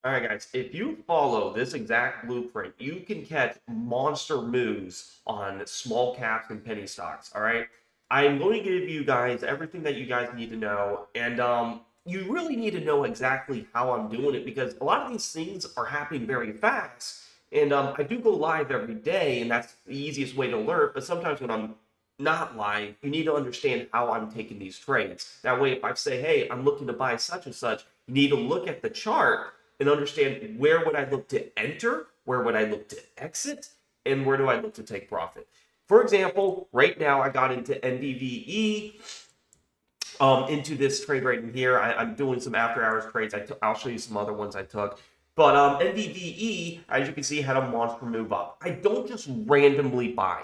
All right, guys, if you follow this exact blueprint, you can catch monster moves on small caps and penny stocks. All right. I'm going to give you guys everything that you guys need to know. And you really need to know exactly how I'm doing it because a lot of these things are happening very fast. And I do go live every day, and that's the easiest way to learn. But sometimes when I'm not live, you need to understand how I'm taking these trades. That way, if I say, hey, I'm looking to buy such and such, you need to look at the chart and understand where would I look to enter, where would I look to exit, and where do I look to take profit. For example, right now I got into NVVE, into this trade right in here. I'm doing some after hours trades. I'll show you some other ones I took. But NVVE, as you can see, had a monster move up. I don't just randomly buy.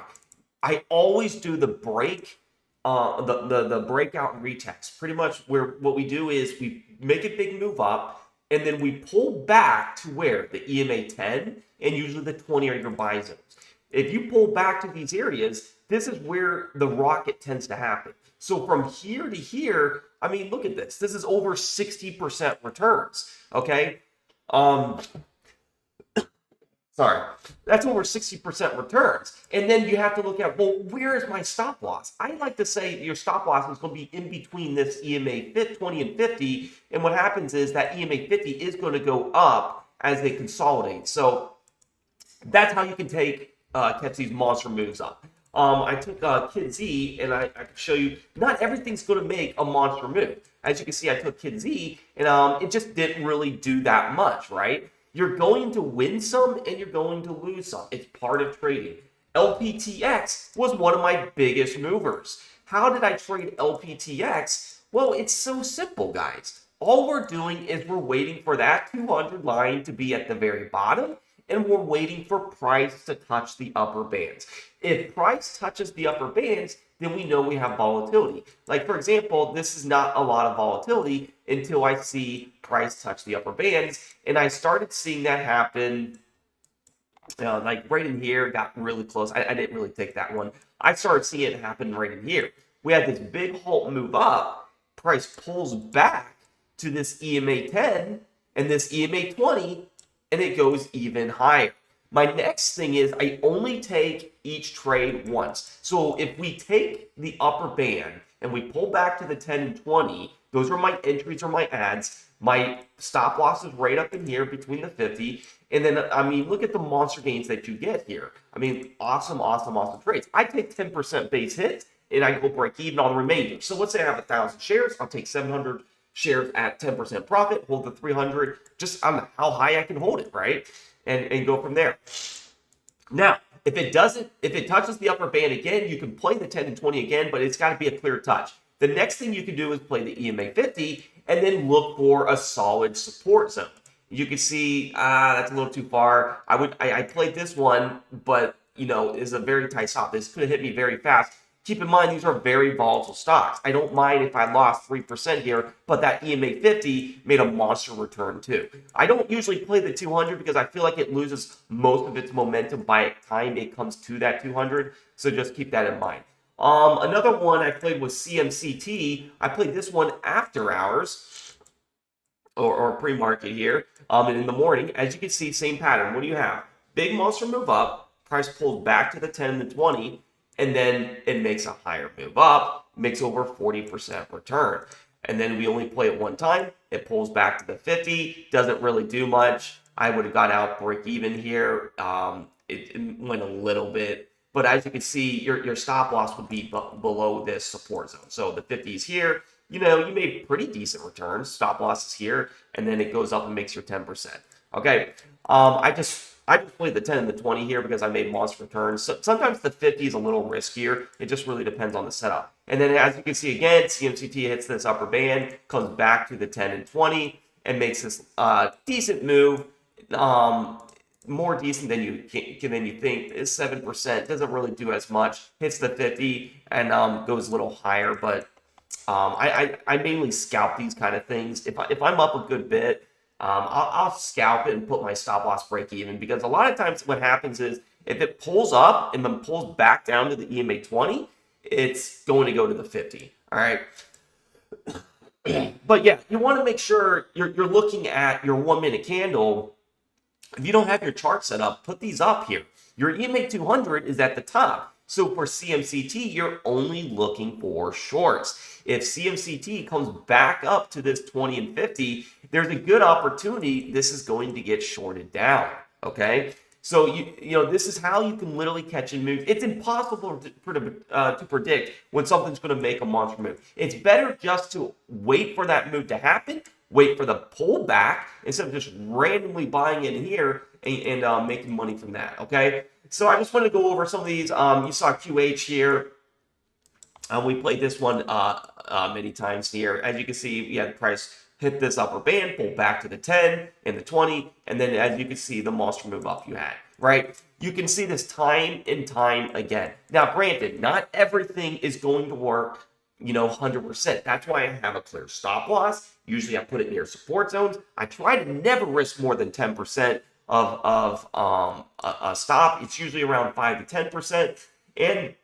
I always do the break, the breakout retest. Pretty much where what we do is we make a big move up, and then we pull back to where the EMA 10 and usually the 20 are your buy zones. If you pull back to these areas, this is where the rocket tends to happen. So from here to here, I mean, look at this. This is over 60% returns. Okay. Um, Sorry, that's over 60% returns. And then you have to look at, well, where is my stop loss? I like to say your stop loss is going to be in between this EMA 20 and 50. And what happens is that EMA 50 is going to go up as they consolidate. So that's how you can catch these monster moves up. I took Kid Z, and I can show you not everything's going to make a monster move. As you can see, I took Kid Z, and it just didn't really do that much, right? You're going to win some, and you're going to lose some. It's part of trading. LPTX was one of my biggest movers. How did I trade LPTX? Well, it's so simple, guys. All we're doing is we're waiting for that 200 line to be at the very bottom, and we're waiting for price to touch the upper bands. If price touches the upper bands, then we know we have volatility. Like, for example, this is not a lot of volatility until I see price touch the upper bands. And I started seeing that happen, like right in here, got really close. I didn't really take that one. I started seeing it happen right in here. We had this big halt move up. Price pulls back to this EMA 10 and this EMA 20, and it goes even higher. My next thing is I only take each trade once. So if we take the upper band and we pull back to the 10 and 20, those are my entries or my ads. My stop loss is right up in here between the 50. And then, I mean, look at the monster gains that you get here. I mean, awesome, awesome, awesome trades. I take 10% base hit and I go break even on the remainder. So let's say I have 1,000 shares. I'll take 700 shares at 10% profit, hold the 300 just on how high I can hold it, right? And go from there. Now, if it touches the upper band again, you can play the 10 and 20 again, but it's got to be a clear touch. The next thing you can do is play the EMA 50 and then look for a solid support zone. You can see that's a little too far. I played this one, but is a very tight stop. This could have hit me very fast. Keep in mind, these are very volatile stocks. I don't mind if I lost 3% here, but that EMA 50 made a monster return too. I don't usually play the 200 because I feel like it loses most of its momentum by the time it comes to that 200. So just keep that in mind. Another one I played was CMCT. I played this one after hours or pre-market here. And in the morning, as you can see, same pattern. What do you have? Big monster move up, price pulls back to the 10 and the 20, and then it makes a higher move up, makes over 40% return. And then we only play it one time. It pulls back to the 50, doesn't really do much. I would have got out break even here. It went a little bit, but as you can see, your stop loss would be below this support zone. So the 50 is here. You made pretty decent returns. Stop loss is here, and then it goes up and makes your 10%. Okay, I just played the 10 and the 20 here because I made monster returns. So sometimes the 50 is a little riskier. It just really depends on the setup. And then as you can see again, CMCT hits this upper band, comes back to the 10 and 20, and makes this decent move. More decent than you think. Is 7%. Doesn't really do as much. Hits the 50 and goes a little higher, but I mainly scalp these kind of things. If I'm up a good bit, I'll scalp it and put my stop loss break even, because a lot of times what happens is if it pulls up and then pulls back down to the EMA 20, it's going to go to the 50. All right. But yeah, you want to make sure you're looking at your 1 minute candle. If you don't have your chart set up, put these up here. Your EMA 200 is at the top. So for CMCT, you're only looking for shorts. If CMCT comes back up to this 20 and 50, there's a good opportunity this is going to get shorted down. Okay. So this is how you can literally catch and move. It's impossible to predict when something's going to make a monster move. It's better just to wait for that move to happen, wait for the pullback instead of just randomly buying in here and making money from that. Okay, so I just want to go over some of these. You saw QH here. We played this one many times here. As you can see, we had the price hit this upper band, pull back to the 10 and the 20, and then as you can see, the monster move up you had, right? You can see this time and time again. Now, granted, not everything is going to work, 100%. That's why I have a clear stop loss. Usually I put it near support zones. I try to never risk more than 10% of a stop. It's usually around 5 to 10%. And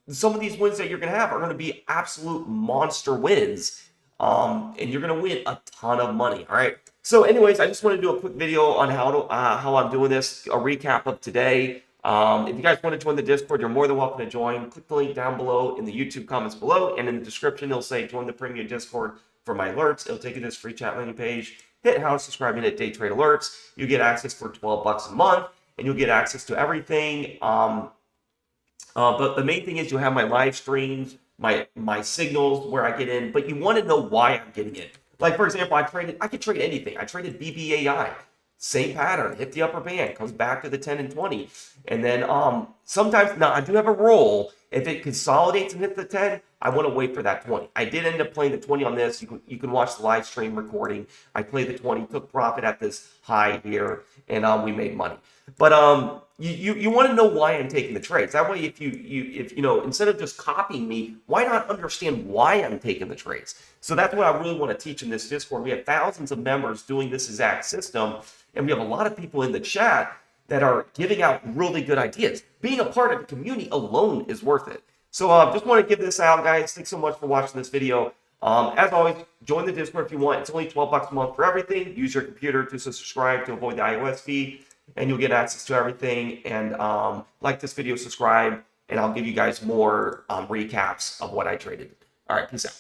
some of these wins that you're going to have are going to be absolute monster wins. And you're going to win a ton of money. All right. So anyways, I just want to do a quick video on how I'm doing this, a recap of today. If you guys want to join the Discord, you're more than welcome to join. Click the link down below in the YouTube comments below, and in the description, it'll say join the premium Discord for my alerts. It'll take you to this free chat landing page. Hit how to subscribe and hit day trade alerts. You get access for $12 a month, and you'll get access to everything. But the main thing is you'll have my live streams, my signals where I get in, but you want to know why I'm getting in. Like, for example, I could trade anything. I traded BBAI. Same pattern, hit the upper band, comes back to the 10 and 20. And then sometimes, now I do have a role. If it consolidates and hit the 10, I want to wait for that 20. I did end up playing the 20 on this. You can watch the live stream recording. I played the 20, took profit at this high here, and we made money. But you want to know why I'm taking the trades. That way, if instead of just copying me, why not understand why I'm taking the trades? So that's what I really want to teach in this Discord. We have thousands of members doing this exact system, and we have a lot of people in the chat that are giving out really good ideas. Being a part of the community alone is worth it. So just want to give this out, guys. Thanks so much for watching this video. As always, join the Discord if you want. It's only $12 a month for everything. Use your computer to subscribe to avoid the iOS fee, and you'll get access to everything. And like this video, subscribe, and I'll give you guys more recaps of what I traded. All right, peace out.